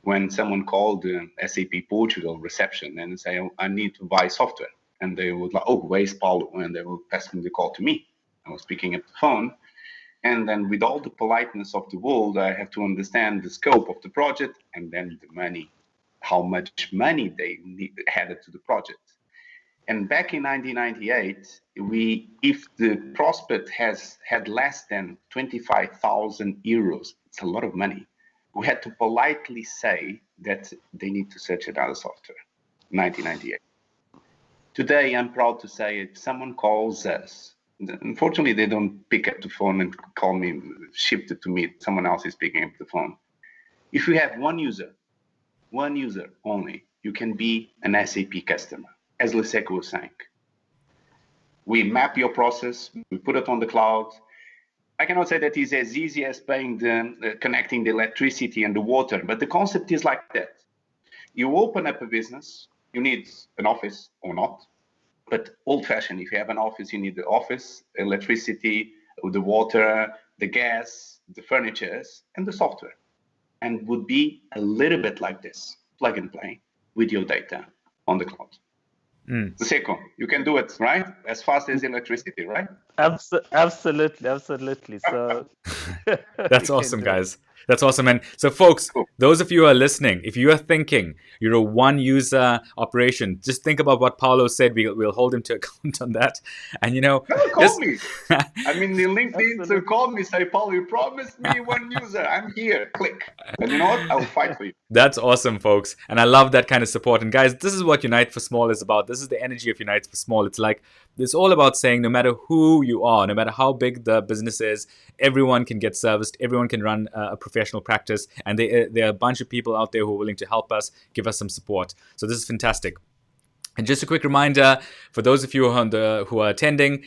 when someone called the SAP Portugal reception and say, oh, I need to buy software. And they would like, oh, where's Paulo? And they would pass me the call to me. I was picking up the phone. And then with all the politeness of the world, I have to understand the scope of the project and then the money, how much money they added to the project. And back in 1998, if the prospect had less than 25,000 euros, it's a lot of money. We had to politely say that they need to search another software. 1998. Today, I'm proud to say if someone calls us, unfortunately, they don't pick up the phone and call me, shift it to me. Someone else is picking up the phone. If you have one user only, you can be an SAP customer, as Lesego was saying. We map your process, we put it on the cloud. I cannot say that it's as easy as paying connecting the electricity and the water, but the concept is like that. You open up a business, you need an office or not, but old-fashioned, if you have an office, you need the office, electricity, the water, the gas, the furniture, and the software. And would be a little bit like this, plug and play with your data on the cloud. Lesego, you can do it, right? As fast as electricity, right? Absolutely. So that's awesome, guys. That's awesome. And so, folks, Cool. those of you who are listening, if you are thinking you're a one-user operation, just think about what Paulo said. We'll hold him to account on that. And, No, call just me. I mean, in LinkedIn, Absolutely. to call me, say, Paulo, you promised me one user. I'm here. Click. And you know what? I'll fight for you. That's awesome, folks. And I love that kind of support. And guys, this is what Unite for Small is about. This is the energy of Unite for Small. It's all about saying no matter who you are, no matter how big the business is, everyone can get serviced. Everyone can run a professional practice. And there are a bunch of people out there who are willing to help us, give us some support. So this is fantastic. And just a quick reminder for those of you who are attending,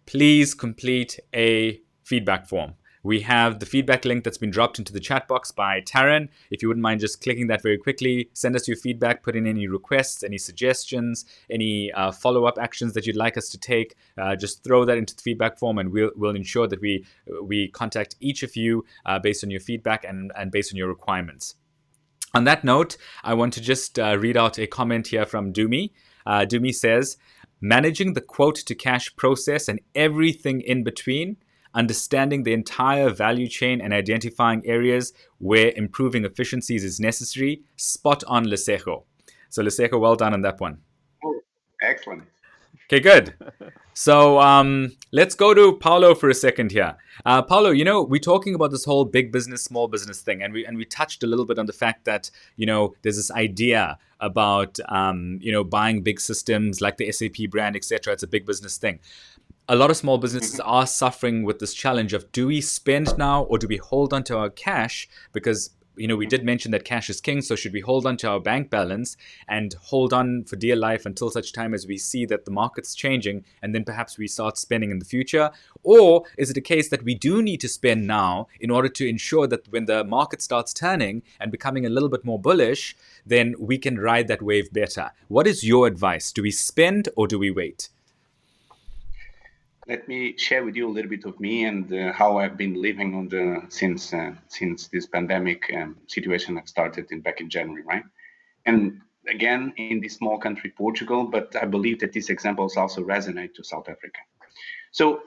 please complete a feedback form. We have the feedback link that's been dropped into the chat box by Taryn. If you wouldn't mind just clicking that very quickly, send us your feedback, put in any requests, any suggestions, any follow-up actions that you'd like us to take. Just throw that into the feedback form, and we'll ensure that we contact each of you based on your feedback and based on your requirements. On that note, I want to just read out a comment here from Dumi. Dumi says, managing the quote to cash process and everything in between, understanding the entire value chain and identifying areas where improving efficiencies is necessary. Spot on, Lesego. So Lesego, well done on that one. Oh, excellent. Okay, good. So let's go to Paulo for a second here. Paulo, we're talking about this whole big business, small business thing, and we touched a little bit on the fact that there's this idea about buying big systems like the SAP brand, etc. It's a big business thing. A lot of small businesses are suffering with this challenge of, do we spend now or do we hold on to our cash? Because we did mention that cash is king, so should we hold on to our bank balance and hold on for dear life until such time as we see that the market's changing and then perhaps we start spending in the future? Or is it a case that we do need to spend now in order to ensure that when the market starts turning and becoming a little bit more bullish, then we can ride that wave better? What is your advice? Do we spend or do we wait? Let me share with you a little bit of me and how I've been living on since this pandemic situation started back in January, right? And again, in this small country, Portugal, but I believe that these examples also resonate to South Africa. So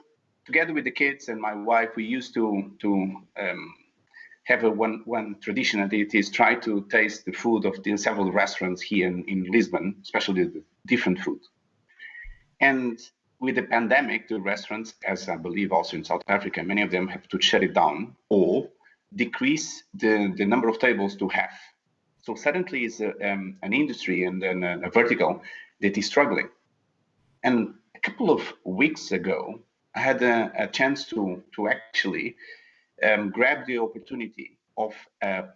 together with the kids and my wife, we used to have one tradition, and it is try to taste the food of the several restaurants here in Lisbon, especially the different food. And with the pandemic, the restaurants, as I believe also in South Africa, many of them have to shut it down or decrease the number of tables to half. So suddenly it's an industry and then a vertical that is struggling. And a couple of weeks ago, I had a chance to actually grab the opportunity of a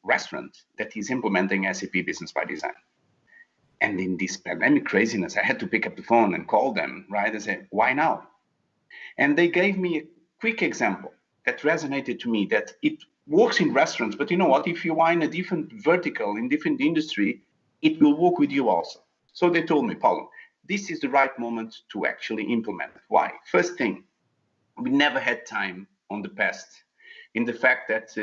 restaurant that is implementing SAP Business by Design. And in this pandemic craziness, I had to pick up the phone and call them, right? And say, why now? And they gave me a quick example that resonated to me, that it works in restaurants, but you know what? If you are in a different vertical, in different industry, it will work with you also. So they told me, Paulo, this is the right moment to actually implement. Why? First thing, we never had time on the past in the fact that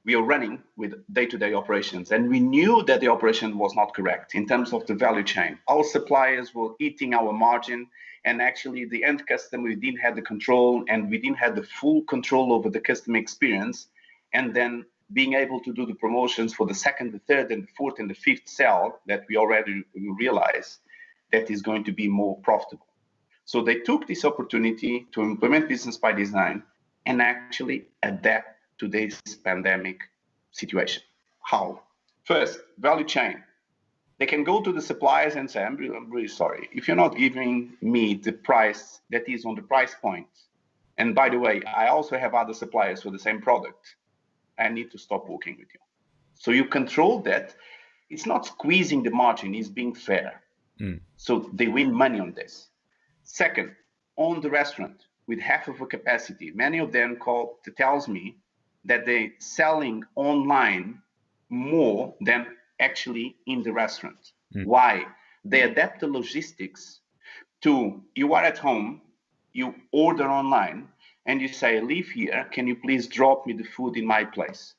we are running with day-to-day operations, and we knew that the operation was not correct in terms of the value chain. Our suppliers were eating our margin, and actually the end customer, we didn't have the control, and we didn't have the full control over the customer experience. And then being able to do the promotions for the second, the third, and the fourth, and the fifth cell that we already realize that is going to be more profitable. So they took this opportunity to implement Business by Design and actually adapt to this pandemic situation. How? First, value chain. They can go to the suppliers and say, I'm really sorry, if you're not giving me the price that is on the price point, and by the way, I also have other suppliers for the same product, I need to stop working with you. So you control that. It's not squeezing the margin, it's being fair. So they win money on this. Second, on the restaurant with half of a capacity, many of them tells me that they're selling online more than actually in the restaurant. Why? They adapt the logistics to, you are at home, you order online, and you say, leave here, can you please drop me the food in my place?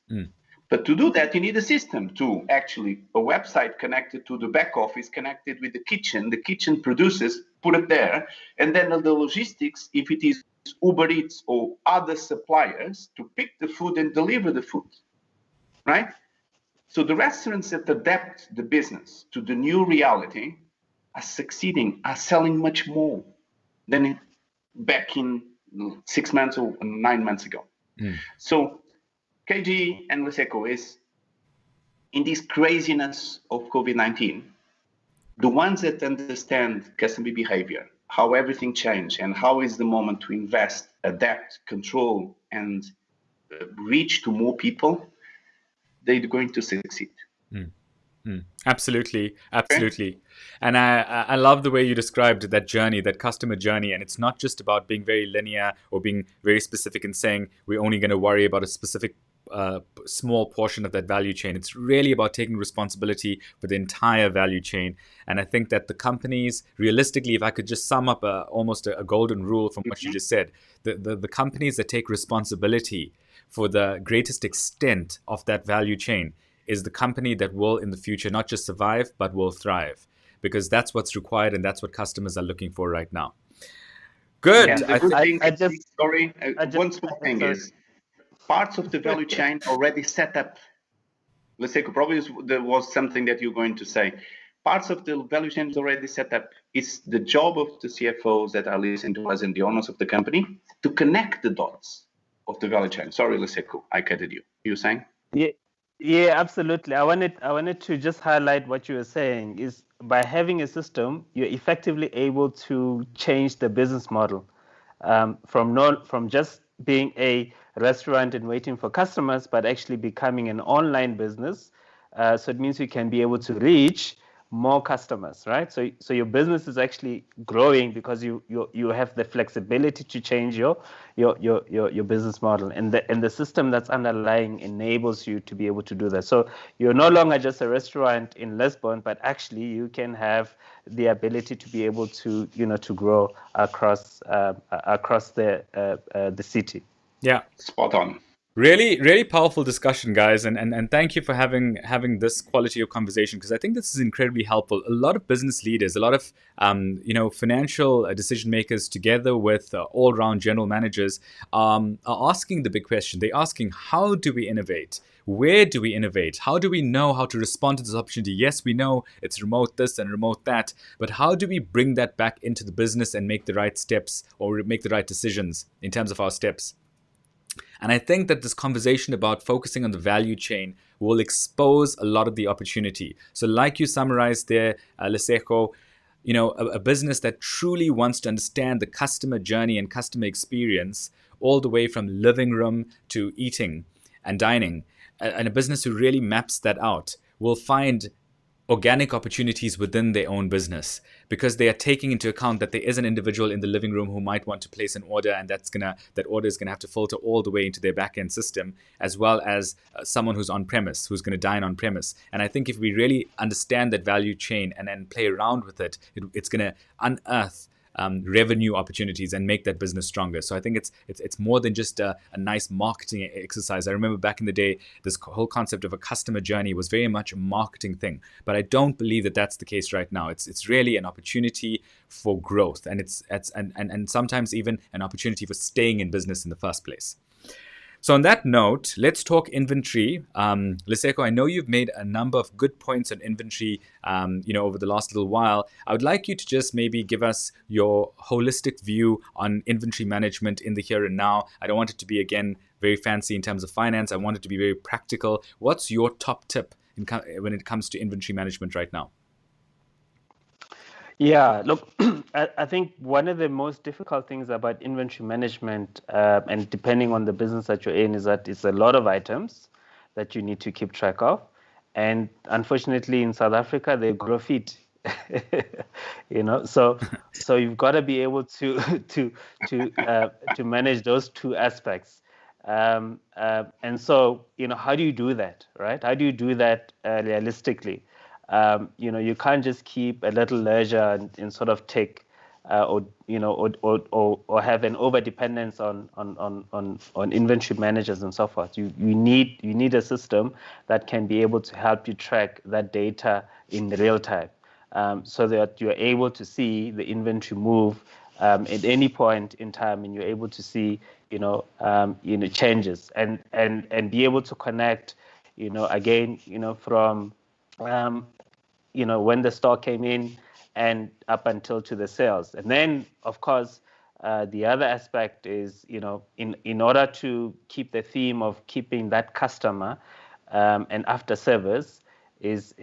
But to do that, you need a system to actually, a website connected to the back office, connected with the kitchen produces, put it there, and then the logistics, if it is Uber Eats or other suppliers, to pick the food and deliver the food. right? So the restaurants that adapt the business to the new reality are succeeding, are selling much more than back in 6 months or 9 months ago. So KG and Lesego is in this craziness of COVID-19, the ones that understand customer behavior, how everything changed, and how is the moment to invest, adapt, control, and reach to more people, they're going to succeed. Absolutely, absolutely. And I love the way you described that journey, that customer journey. And it's not just about being very linear or being very specific and saying we're only going to worry about a specific small portion of that value chain. It's really about taking responsibility for the entire value chain. And I think that the companies, realistically, if I could just sum up almost a golden rule from what you just said, the companies that take responsibility for the greatest extent of that value chain is the company that will in the future not just survive, but will thrive, because that's what's required and that's what customers are looking for right now. Good. And the good thing, one small thing is parts of the value chain already set up. Lesego, probably there was something that you're going to say. Parts of the value chain is already set up. It's the job of the CFOs that are listening to us and the owners of the company to connect the dots of the value chain. Sorry, Lesego, I cut you. You were saying? Yeah, absolutely. I wanted to just highlight what you were saying is by having a system, you're effectively able to change the business model from just being a restaurant and waiting for customers, but actually becoming an online business. So it means you can be able to reach more customers, right? So your business is actually growing because you have the flexibility to change your business model, and the system that's underlying enables you to be able to do that. So you're no longer just a restaurant in Lisbon, but actually you can have the ability to be able to to grow across the city. Yeah, spot on. Really, really powerful discussion, guys, and thank you for having this quality of conversation, because I think this is incredibly helpful. A lot of business leaders, a lot of financial decision makers, together with all-round general managers, are asking the big question. They're asking, how do we innovate? Where do we innovate? How do we know how to respond to this opportunity? Yes, we know it's remote this and remote that, but how do we bring that back into the business and make the right steps or make the right decisions in terms of our steps? And I think that this conversation about focusing on the value chain will expose a lot of the opportunity. So like you summarized there, Lesego, a business that truly wants to understand the customer journey and customer experience all the way from living room to eating and dining, and a business who really maps that out will find organic opportunities within their own business, because they are taking into account that there is an individual in the living room who might want to place an order, and that order is going to have to filter all the way into their back-end system, as well as someone who's on premise, who's going to dine on premise. And I think if we really understand that value chain and then play around with it, it's going to unearth revenue opportunities and make that business stronger. So I think it's more than just a nice marketing exercise. I remember back in the day, this whole concept of a customer journey was very much a marketing thing, but I don't believe that that's the case right now. It's really an opportunity for growth, and and sometimes even an opportunity for staying in business in the first place. So on that note, let's talk inventory. Lesego, I know you've made a number of good points on inventory, over the last little while. I would like you to just maybe give us your holistic view on inventory management in the here and now. I don't want it to be, again, very fancy in terms of finance. I want it to be very practical. What's your top tip when it comes to inventory management right now? Yeah, look, I think one of the most difficult things about inventory management, and depending on the business that you're in, is that it's a lot of items that you need to keep track of. And unfortunately, in South Africa, they grow feet. So you've got to be able to manage those two aspects. And so, how do you do that, right? How do you do that realistically? You can't just keep a little leisure and sort of take, or have an over dependence on inventory managers and so forth. You need a system that can be able to help you track that data in real time, so that you're able to see the inventory move at any point in time, and you're able to see changes and be able to connect again, from when the stock came in and up until to the sales. And then, of course, the other aspect is, in order to keep the theme of keeping that customer and after service is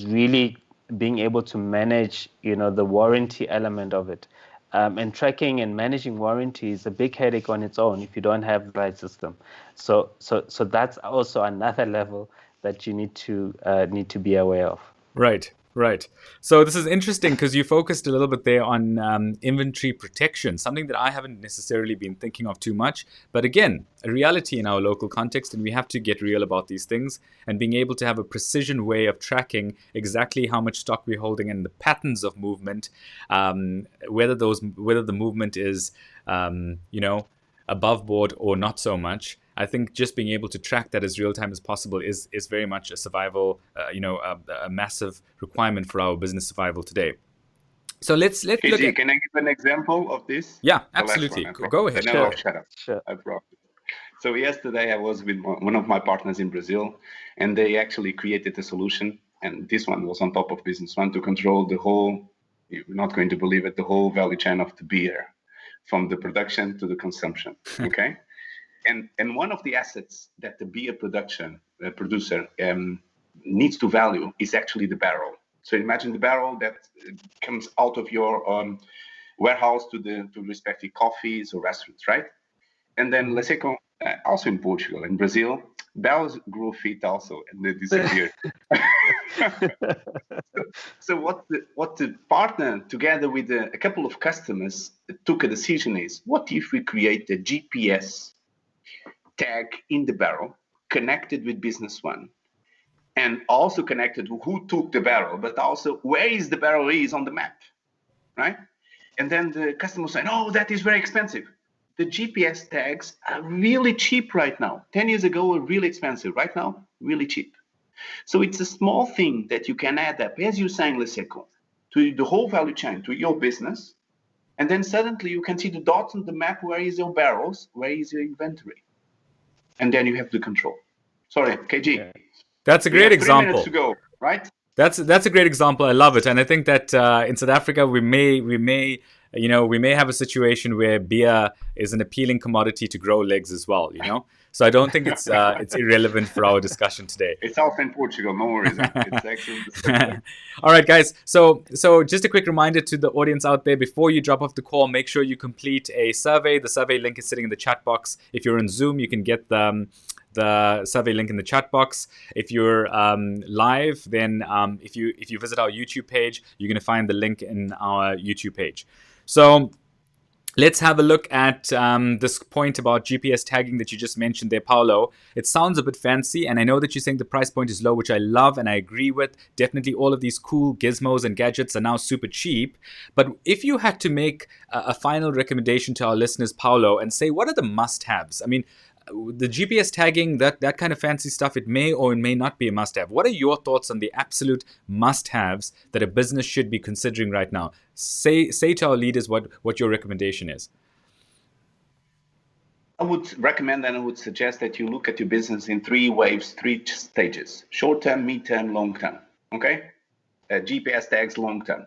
really being able to manage, the warranty element of it. And tracking and managing warranty is a big headache on its own if you don't have the right system. So that's also another level that you need to be aware of. Right, right. So this is interesting because you focused a little bit there on inventory protection, something that I haven't necessarily been thinking of too much. But again, a reality in our local context, and we have to get real about these things and being able to have a precision way of tracking exactly how much stock we're holding and the patterns of movement, whether the movement is, above board or not so much. I think just being able to track that as real time as possible is very much a survival, a massive requirement for our business survival today. So let's look at. Can I give an example of this? Yeah, absolutely. Go ahead. No, shut up. Sure. I promise. So yesterday I was with one of my partners in Brazil, and they actually created a solution, and this one was on top of Business One to control the whole. You're not going to believe it, the whole value chain of the beer, from the production to the consumption. Okay. And one of the assets that the beer producer needs to value is actually the barrel. So imagine the barrel that comes out of your warehouse to respective coffees or restaurants, right? And then Lesego, also in Portugal and Brazil, barrels grow feet also, and they disappear. So what the partner, together with a couple of customers, took a decision is, what if we create a GPS tag in the barrel connected with Business One, and also connected to who took the barrel, but also where is the barrel is on the map, right? And then the customer said, "Oh, that is very expensive." The GPS tags are really cheap right now. 10 years ago were really expensive. Right now, really cheap. So it's a small thing that you can add up, as you're saying, Lesego, to the whole value chain, to your business. And then suddenly you can see the dots on the map. Where is your barrels? Where is your inventory? And then you have the control. Sorry, KG. Yeah. That's a great example. 3 minutes to go, right? That's a great example. I love it, and I think that in South Africa we may have a situation where beer is an appealing commodity to grow legs as well. So I don't think it's irrelevant for our discussion today. It's also in Portugal, no worries. It's actually the same. All right, guys. So just a quick reminder to the audience out there: before you drop off the call, make sure you complete a survey. The survey link is sitting in the chat box. If you're in Zoom, you can get the survey link in the chat box. If you're live, then if you visit our YouTube page, you're going to find the link in our YouTube page. So let's have a look at this point about GPS tagging that you just mentioned there, Paulo. It sounds a bit fancy, and I know that you're saying the price point is low, which I love and I agree with. Definitely all of these cool gizmos and gadgets are now super cheap. But if you had to make a final recommendation to our listeners, Paulo, and say, what are the must-haves? I mean, the GPS tagging, that kind of fancy stuff, it may or it may not be a must-have. What are your thoughts on the absolute must-haves that a business should be considering right now? Say to our leaders what your recommendation is. I would recommend and I would suggest that you look at your business in 3 waves, 3 stages: short-term, mid-term, long-term. Okay? GPS tags long-term.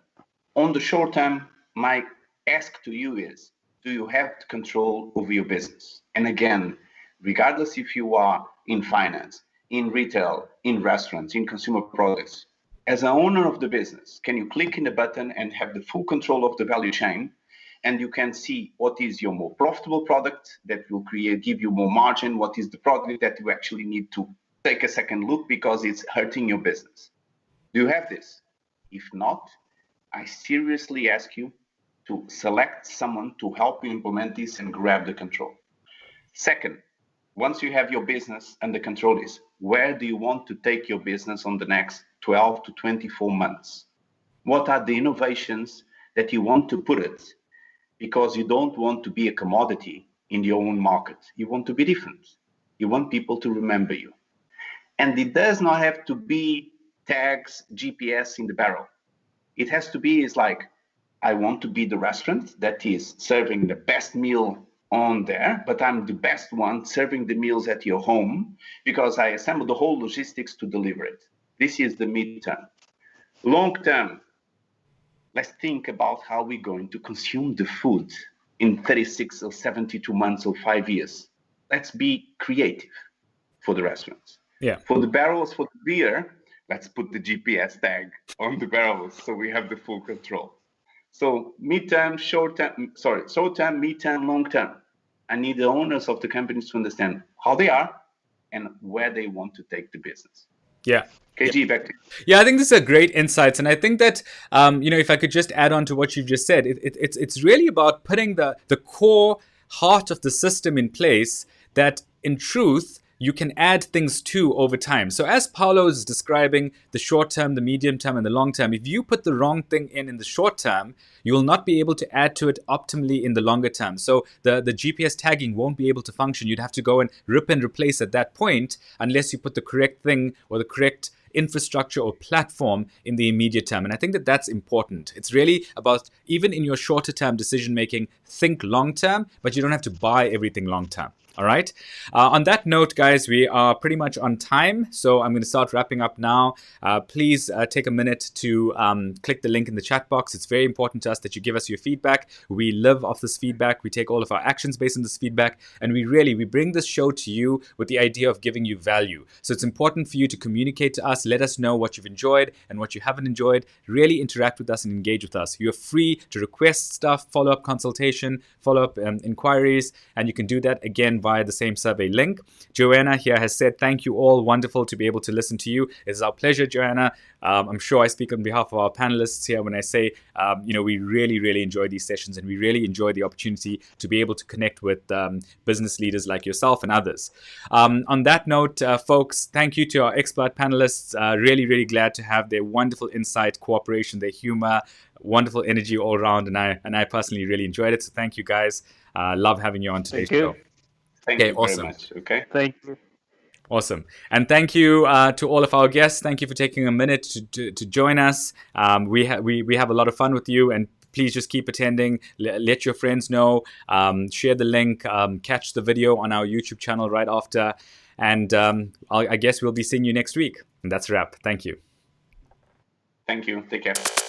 On the short-term, my ask to you is, do you have control over your business? And again, regardless if you are in finance, in retail, in restaurants, in consumer products, as an owner of the business, can you click in the button and have the full control of the value chain? And you can see what is your more profitable product that will give you more margin, what is the product that you actually need to take a second look because it's hurting your business. Do you have this? If not, I seriously ask you to select someone to help you implement this and grab the control. Second, once you have your business under control, is where do you want to take your business on the next 12 to 24 months? What are the innovations that you want to put it? Because you don't want to be a commodity in your own market. You want to be different. You want people to remember you. And it does not have to be tags, GPS in the barrel. It has to be, I want to be the restaurant that is serving the best meal on there, but I'm the best one serving the meals at your home because I assemble the whole logistics to deliver it. This is the midterm. Long term, let's think about how we're going to consume the food in 36 or 72 months or 5 years. Let's be creative for the restaurants. Yeah. For the barrels, for the beer, let's put the GPS tag on the barrels so we have the full control. So midterm, short-term, midterm, long-term. I need the owners of the companies to understand how they are and where they want to take the business. Yeah. KG, back to you. Yeah, I think these are great insights, and I think that if I could just add on to what you've just said, it's really about putting the core heart of the system in place that, in truth, you can add things to over time. So as Paulo is describing the short term, the medium term, and the long term, if you put the wrong thing in the short term, you will not be able to add to it optimally in the longer term. So the GPS tagging won't be able to function. You'd have to go and rip and replace at that point unless you put the correct thing or the correct infrastructure or platform in the immediate term. And I think that that's important. It's really about, even in your shorter term decision making, think long term, but you don't have to buy everything long term. All right. On that note, guys, we are pretty much on time. So I'm going to start wrapping up now. Please take a minute to click the link in the chat box. It's very important to us that you give us your feedback. We live off this feedback. We take all of our actions based on this feedback. And we bring this show to you with the idea of giving you value. So it's important for you to communicate to us. Let us know what you've enjoyed and what you haven't enjoyed. Really interact with us and engage with us. You're free to request stuff, follow-up consultation, follow-up inquiries, and you can do that again via the same survey link. Joanna here has said, thank you all. Wonderful to be able to listen to you. It's our pleasure, Joanna. I'm sure I speak on behalf of our panelists here when I say, we really, really enjoy these sessions, and we really enjoy the opportunity to be able to connect with business leaders like yourself and others. On that note, folks, thank you to our expert panelists. Really, really glad to have their wonderful insight, cooperation, their humor, wonderful energy all around, and I personally really enjoyed it. So thank you, guys. Love having you on today's show. Thank you very much. Okay. Thank you. Awesome. And thank you to all of our guests. Thank you for taking a minute to join us. We have a lot of fun with you, and please just keep attending. Let your friends know. Share the link. Catch the video on our YouTube channel right after. And I guess we'll be seeing you next week. And that's a wrap. Thank you. Thank you. Take care.